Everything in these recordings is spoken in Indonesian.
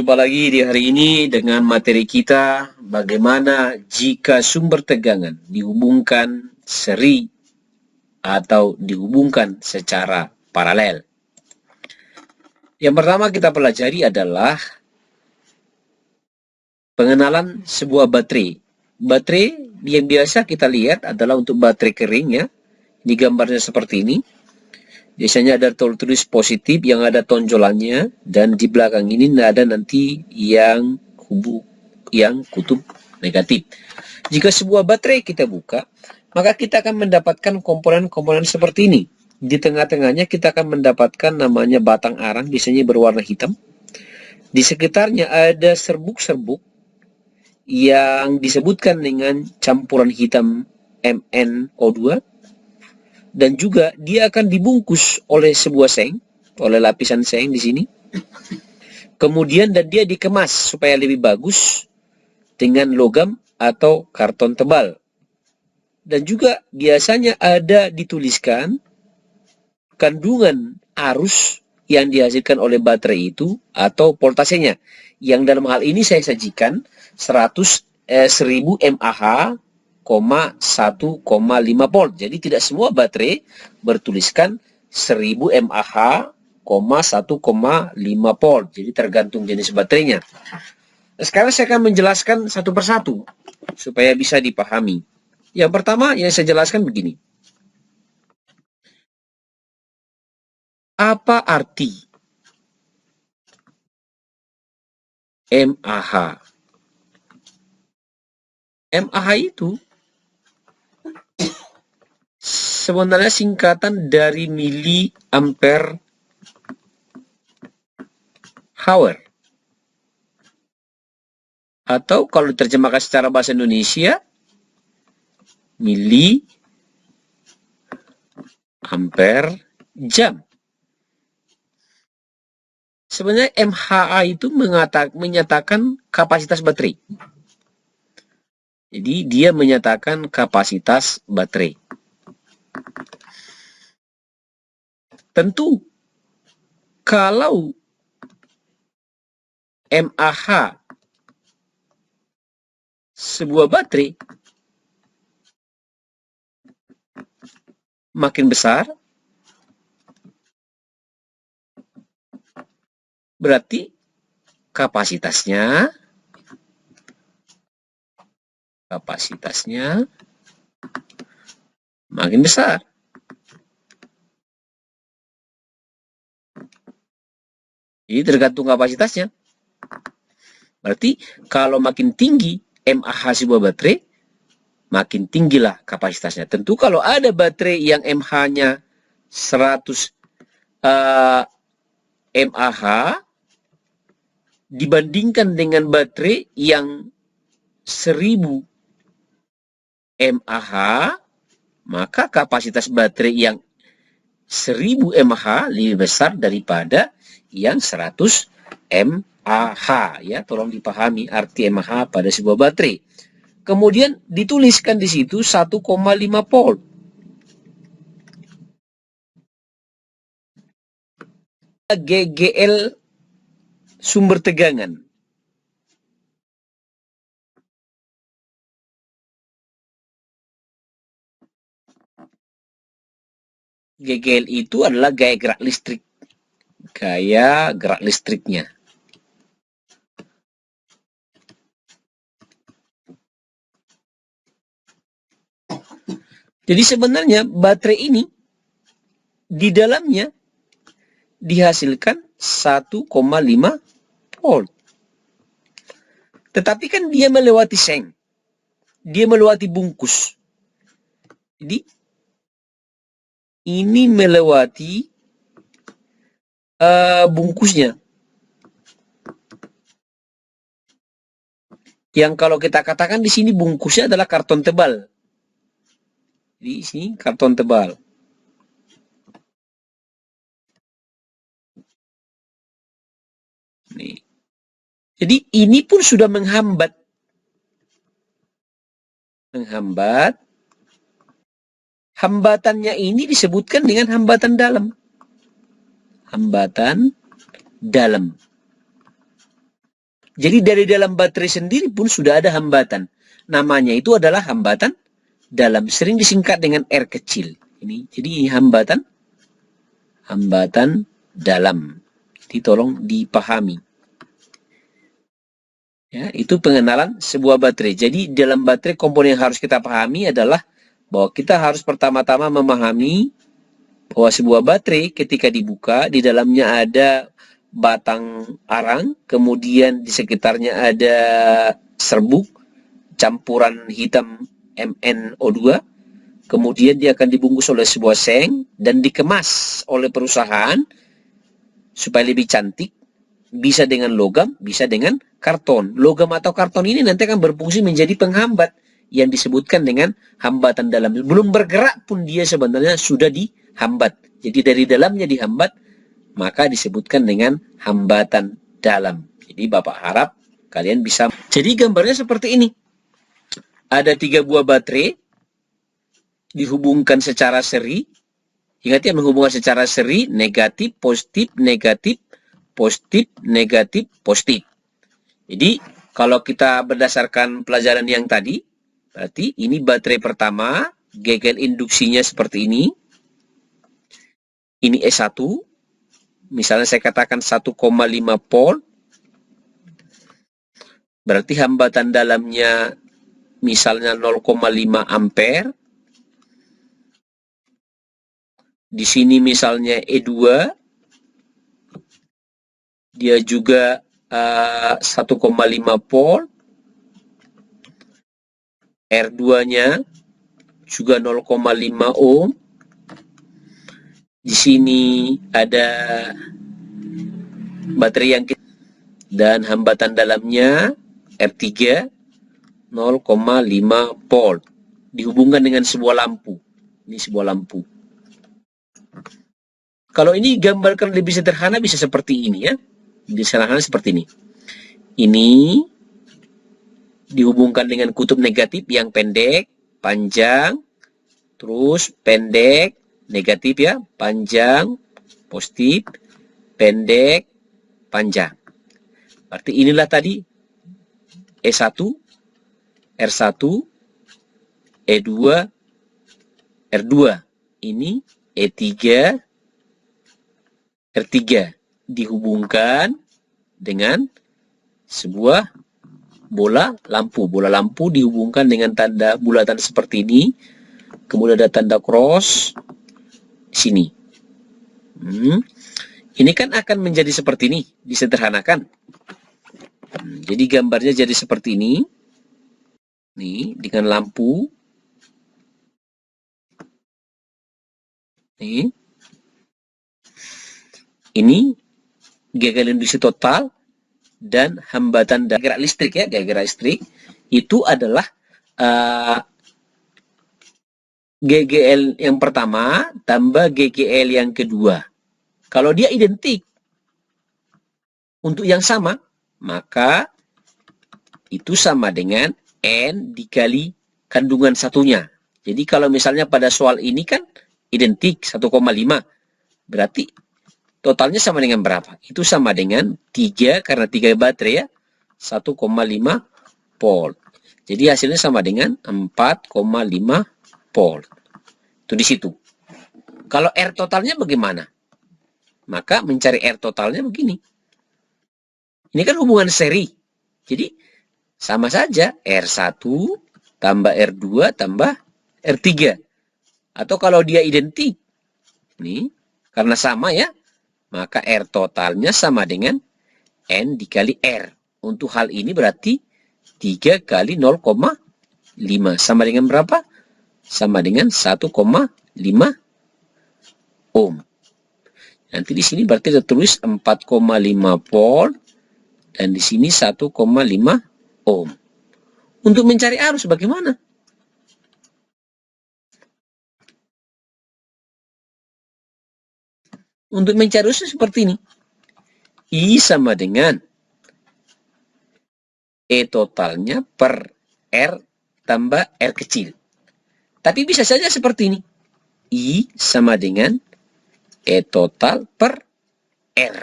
Berjumpa lagi di hari ini dengan materi kita bagaimana jika sumber tegangan dihubungkan seri atau dihubungkan secara paralel. Yang pertama kita pelajari adalah pengenalan sebuah baterai. Baterai yang biasa kita lihat adalah untuk baterai kering ya. Ini gambarnya seperti ini. Biasanya ada tulis positif yang ada tonjolannya, dan di belakang ini ada nanti yang kutub negatif. Jika sebuah baterai kita buka, maka kita akan mendapatkan komponen-komponen seperti ini. Di tengah-tengahnya kita akan mendapatkan namanya batang arang, biasanya berwarna hitam. Di sekitarnya ada serbuk-serbuk yang disebutkan dengan campuran hitam MnO2. Dan juga dia akan dibungkus oleh sebuah seng, oleh lapisan seng di sini. Kemudian dan dia dikemas supaya lebih bagus dengan logam atau karton tebal. Dan juga biasanya ada dituliskan kandungan arus yang dihasilkan oleh baterai itu atau voltasenya. Yang dalam hal ini saya sajikan 1000 mAh, 1,5 volt. Jadi tidak semua baterai bertuliskan 1000 mAh, 1,5 volt. Jadi tergantung jenis baterainya. Sekarang saya akan menjelaskan satu persatu supaya bisa dipahami. Yang pertama yang saya jelaskan begini. Apa arti mAh? mAh itu sebenarnya singkatan dari miliampere hour. Atau kalau diterjemahkan secara bahasa Indonesia, mili ampere jam. Sebenarnya mAh itu menyatakan kapasitas baterai. Jadi dia menyatakan kapasitas baterai. Tentu kalau mAh sebuah baterai makin besar, berarti kapasitasnya makin besar. Jadi tergantung kapasitasnya. Berarti kalau makin tinggi mAh sebuah baterai, makin tinggilah kapasitasnya. Tentu kalau ada baterai yang mAh-nya 100 mAh dibandingkan dengan baterai yang 1000 mAh, maka kapasitas baterai yang 1000 mAh lebih besar daripada yang 100 mAh. Ya, tolong dipahami arti mAh pada sebuah baterai. Kemudian dituliskan di situ 1,5 volt. GGL sumber tegangan. GGL itu adalah gaya gerak listrik. Gaya gerak listriknya. Jadi sebenarnya baterai ini di dalamnya dihasilkan 1,5 volt. Tetapi kan dia melewati seng. Dia melewati bungkus. Jadi ini melewati bungkusnya. Yang kalau kita katakan di sini bungkusnya adalah karton tebal. Di sini karton tebal. Nih. Jadi ini pun sudah menghambat. Hambatannya ini disebutkan dengan hambatan dalam. Hambatan dalam. Jadi dari dalam baterai sendiri pun sudah ada hambatan. Namanya itu adalah hambatan dalam. Sering disingkat dengan R kecil. Ini, jadi hambatan dalam. Jadi tolong dipahami. Ya, itu pengenalan sebuah baterai. Jadi dalam baterai komponen yang harus kita pahami adalah bahwa kita harus pertama-tama memahami bahwa sebuah baterai ketika dibuka, di dalamnya ada batang arang, kemudian di sekitarnya ada serbuk, campuran hitam MnO2, kemudian dia akan dibungkus oleh sebuah seng dan dikemas oleh perusahaan supaya lebih cantik, bisa dengan logam, bisa dengan karton. Logam atau karton ini nanti akan berfungsi menjadi penghambat yang disebutkan dengan hambatan dalam. Belum bergerak pun dia sebenarnya sudah dihambat. Jadi dari dalamnya dihambat, maka disebutkan dengan hambatan dalam. Jadi Bapak harap kalian bisa. Jadi gambarnya seperti ini. Ada 3 buah baterai dihubungkan secara seri. Ingat ya, menghubungkan secara seri, negatif, positif, negatif, positif, negatif, positif. Jadi kalau kita berdasarkan pelajaran yang tadi, berarti ini baterai pertama, gegel induksinya seperti ini. Ini S1, misalnya saya katakan 1,5 volt, berarti hambatan dalamnya misalnya 0,5 ampere. Di sini misalnya E2, dia juga 1,5 volt. R2-nya juga 0,5 ohm. Di sini ada baterai yang dan hambatan dalamnya R3 0,5 volt. Dihubungkan dengan sebuah lampu. Ini sebuah lampu. Kalau ini gambarkan lebih sederhana bisa seperti ini ya. Sederhana seperti ini. Ini dihubungkan dengan kutub negatif yang pendek, panjang, terus pendek, negatif ya, panjang, positif, pendek, panjang. Berarti inilah tadi E1, R1, E2, R2. Ini E3, R3 dihubungkan dengan sebuah bola lampu. Bola lampu dihubungkan dengan tanda bulatan seperti ini. Kemudian ada tanda cross di sini. Ini kan akan menjadi seperti ini, disederhanakan. Jadi gambarnya jadi seperti ini. Nih, dengan lampu. Nih. Ini gagal induksi total dan hambatan gerak listrik ya, gerak listrik itu adalah GGL yang pertama tambah GGL yang kedua. Kalau dia identik untuk yang sama, maka itu sama dengan N dikali kandungan satunya. Jadi kalau misalnya pada soal ini kan identik 1,5, berarti totalnya sama dengan berapa? Itu sama dengan 3, karena 3 baterai ya, 1,5 volt. Jadi hasilnya sama dengan 4,5 volt. Itu di situ. Kalau R totalnya bagaimana? Maka mencari R totalnya begini. Ini kan hubungan seri. Jadi sama saja R1 tambah R2 tambah R3. Atau kalau dia identik, nih, karena sama ya, maka R totalnya sama dengan N dikali R. Untuk hal ini berarti 3 kali 0,5. Sama dengan berapa? Sama dengan 1,5 ohm. Nanti di sini berarti tertulis 4,5 volt. Dan di sini 1,5 ohm. Untuk mencari arus bagaimana? Untuk mencari arusnya seperti ini. I sama dengan E totalnya per R tambah R kecil. Tapi bisa saja seperti ini. I sama dengan E total per R.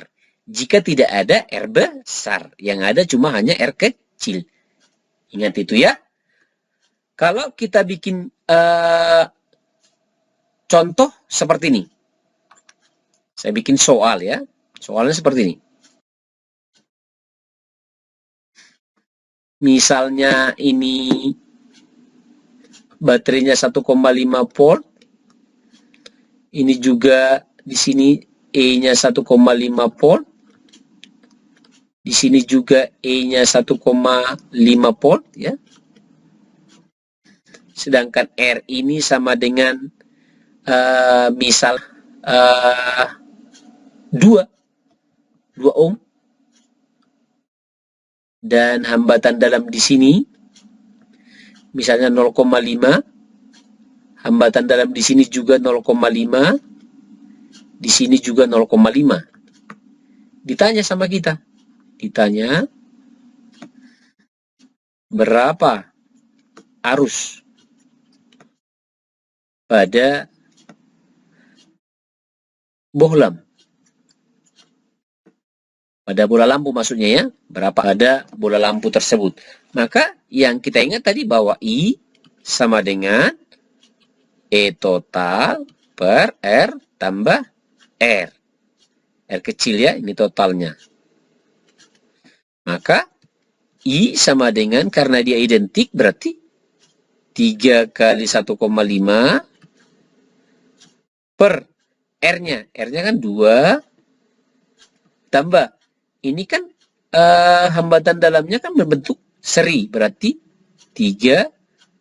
Jika tidak ada R besar, yang ada cuma hanya R kecil. Ingat itu ya. Kalau kita bikin contoh seperti ini. Saya bikin soal ya. Soalnya seperti ini. Misalnya ini baterainya 1,5 volt. Ini juga di sini E-nya 1,5 volt. Di sini juga E-nya 1,5 volt ya. Sedangkan R ini sama dengan misal 2 ohm. Dan hambatan dalam di sini misalnya 0,5, hambatan dalam di sini juga 0,5, di sini juga 0,5. Ditanya sama kita, ditanya berapa arus pada bohlam, pada bola lampu maksudnya ya, berapa ada bola lampu tersebut. Maka yang kita ingat tadi bahwa I sama dengan E total per R tambah R. R kecil ya, ini totalnya. Maka I sama dengan, karena dia identik, berarti 3 kali 1,5 per R-nya. R-nya kan 2 tambah. Ini kan hambatan dalamnya kan berbentuk seri. Berarti 3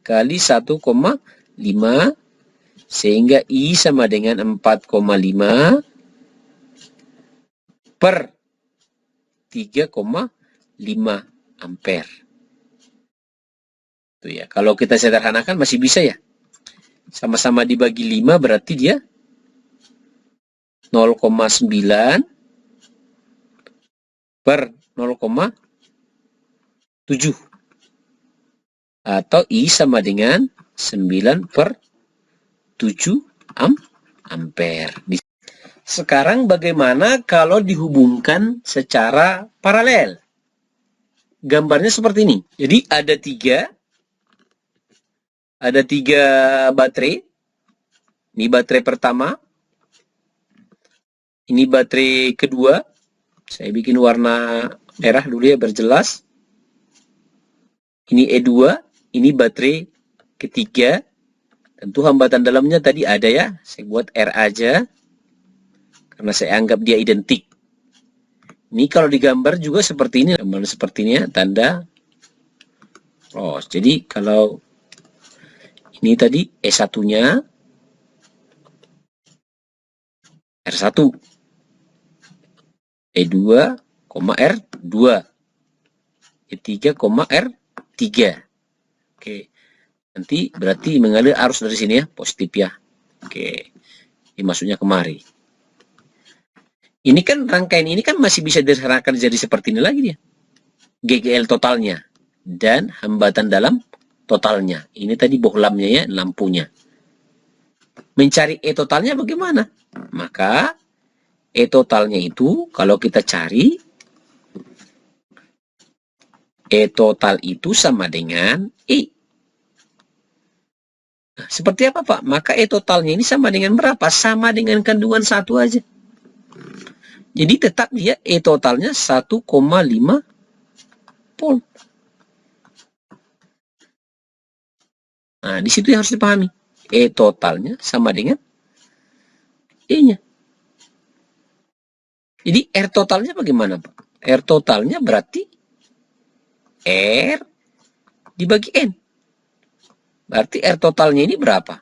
kali 1,5 sehingga I sama dengan 4,5 per 3,5 ampere. Tuh ya, kalau kita sederhanakan masih bisa ya. Sama-sama dibagi 5 berarti dia 0,9 per 0,7. Atau I sama dengan 9 per 7 ampere. Sekarang bagaimana kalau dihubungkan secara paralel? Gambarnya seperti ini. Jadi ada tiga baterai. Ini baterai pertama. Ini baterai kedua. Saya bikin warna merah dulu ya, berjelas. Ini E2. Ini baterai ketiga. Tentu hambatan dalamnya tadi ada ya. Saya buat R aja. Karena saya anggap dia identik. Ini kalau digambar juga seperti ini. Gambar seperti ini ya, tanda cross. Jadi kalau ini tadi E1-nya R1. E2, R2. E3, R3. Oke. Nanti berarti mengalir arus dari sini ya, positif ya. Oke. Ini masuknya kemari. Ini kan rangkaian ini kan masih bisa disederhanakan jadi seperti ini lagi dia. GGL totalnya dan hambatan dalam totalnya. Ini tadi bohlamnya ya, lampunya. Mencari E totalnya bagaimana? Maka E totalnya itu kalau kita cari, E total itu sama dengan E. Nah, seperti apa Pak? Maka E totalnya ini sama dengan berapa? Sama dengan kandungan 1 aja. Jadi tetap dia E totalnya 1,5 volt. Nah, di situ yang harus dipahami. E totalnya sama dengan E-nya. Jadi R totalnya bagaimana Pak? R totalnya berarti R dibagi N. Berarti R totalnya ini berapa?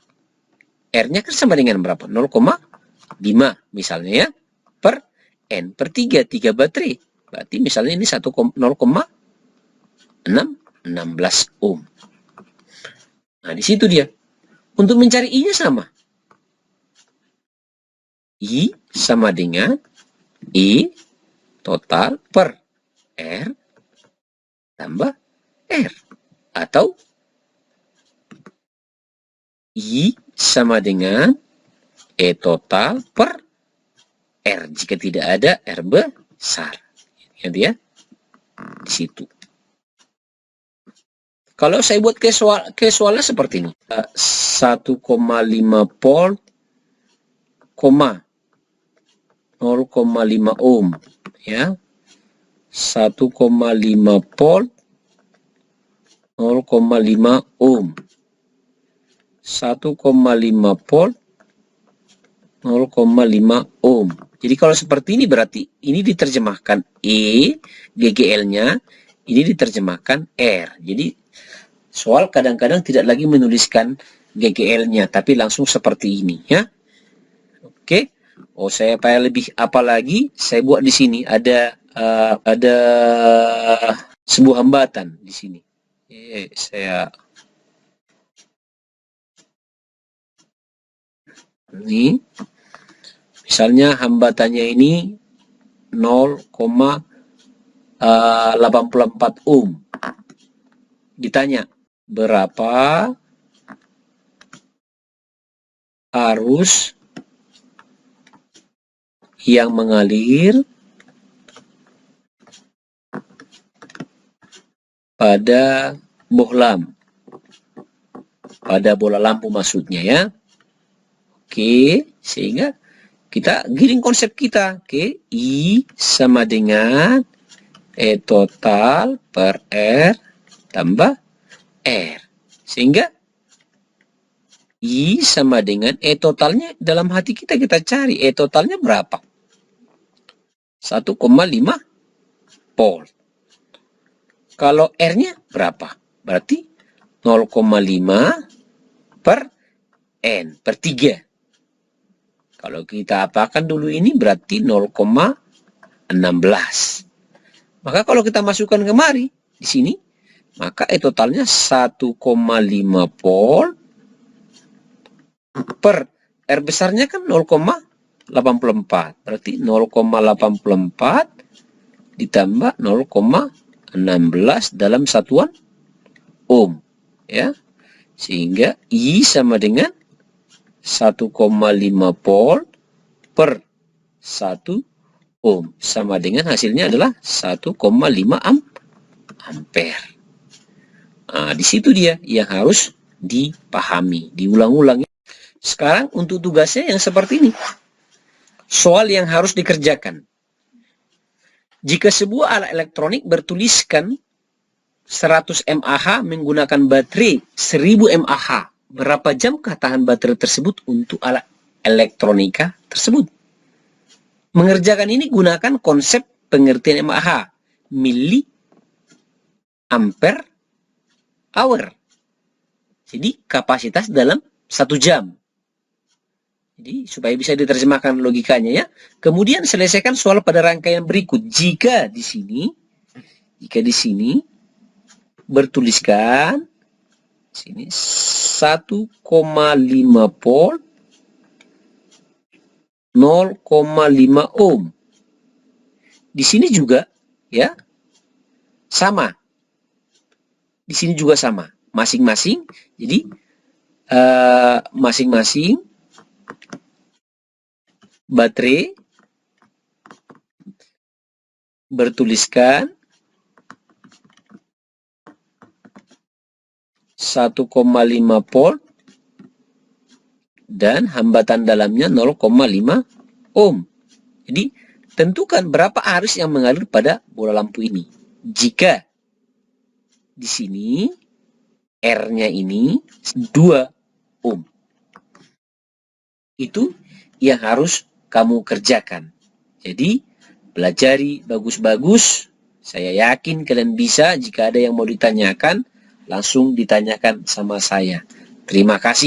R-nya kan sama dengan berapa? 0,5 misalnya ya. Per N per 3. 3 baterai. Berarti misalnya ini 0,16 ohm. Nah, di situ dia. Untuk mencari I-nya sama. I sama dengan I total per R tambah R. Atau I sama dengan E total per R. Jika tidak ada R SAR. Ya dia di situ. Kalau saya buat casualnya seperti ini. 1,5 volt, 0,5 ohm. Ya. 1,5 volt, 0,5 ohm. 1,5 volt, 0,5 ohm. Jadi kalau seperti ini berarti ini diterjemahkan E, GGL-nya, ini diterjemahkan R. Jadi soal kadang-kadang tidak lagi menuliskan GGL-nya, tapi langsung seperti ini, ya. Oke. Oh, saya supaya lebih apa lagi, saya buat di sini ada sebuah hambatan di sini. Saya ini misalnya hambatannya ini 0,84 ohm. Ditanya berapa arus yang mengalir pada bohlam, pada bola lampu maksudnya, ya. Oke, sehingga kita giring konsep kita. Oke, I sama dengan E total per R tambah R. Sehingga I sama dengan E totalnya dalam hati kita cari. E totalnya berapa? 1,5 volt. Kalau R-nya berapa? Berarti 0,5 per N per 3. Kalau kita apakan dulu ini berarti 0,16. Maka kalau kita masukkan kemari di sini, maka E totalnya 1,5 volt per R besarnya kan 0,84. Berarti 0,84 ditambah 0,16 dalam satuan ohm, ya. Sehingga I sama dengan 1,5 volt per 1 ohm. Sama dengan hasilnya adalah 1,5 ampere. Nah, di situ dia yang harus dipahami, diulang-ulang. Sekarang untuk tugasnya yang seperti ini. Soal yang harus dikerjakan. Jika sebuah alat elektronik bertuliskan 100 mAh menggunakan baterai 1000 mAh, berapa jamkah tahan baterai tersebut untuk alat elektronika tersebut? Mengerjakan ini gunakan konsep pengertian mAh, milli ampere hour. Jadi kapasitas dalam 1 jam. Jadi supaya bisa diterjemahkan logikanya, ya. Kemudian selesaikan soal pada rangkaian berikut. Jika di sini bertuliskan sini 1,5 volt 0,5 ohm. Di sini juga, ya, sama. Di sini juga sama, masing-masing. Jadi masing-masing baterai bertuliskan 1,5 volt dan hambatan dalamnya 0,5 ohm. Jadi tentukan berapa arus yang mengalir pada bola lampu ini. Jika di sini R-nya ini 2 ohm. Itu yang harus kamu kerjakan. Jadi pelajari bagus-bagus. Saya yakin kalian bisa. Jika ada yang mau ditanyakan, langsung ditanyakan sama saya. Terima kasih.